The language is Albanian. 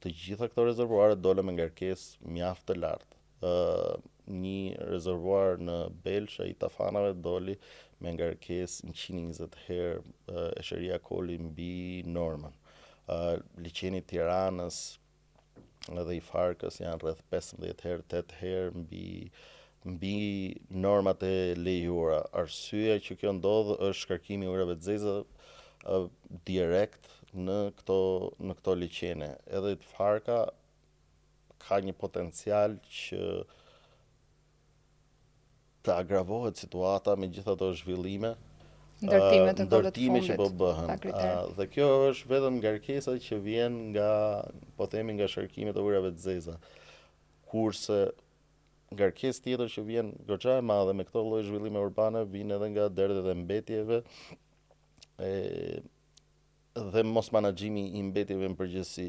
të gjitha këto rezervuare dole me ngarkesë mjaft të lartë. Një rezervuar në Belshë i Tafanave doli me ngarkesë 120 herë esheria koli mbi normën. Liçeni i Tiranës dhe i Farkës janë rreth 15 herë, 8 herë mbi normat e lejuara. Arsyeja që kjo ndodh është shkarkimi i ujrave të zeza direkt në këto liçene. Edhe i Farka ka një potencial që të agravohet situata me gjitha ato zhvillime, ndërtime që po bëhen. Dhe kjo është vetëm ngarkesa që vjen nga, po themi, nga sharkimet e ujrave të zeza. Kurse ngarkesë tjetër që vjen goxha e madhe me këto lloj zhvillime urbane vjen edhe nga derdhet e mbetjeve dhe mos menaxhimi i mbetjeve në përgjithësi.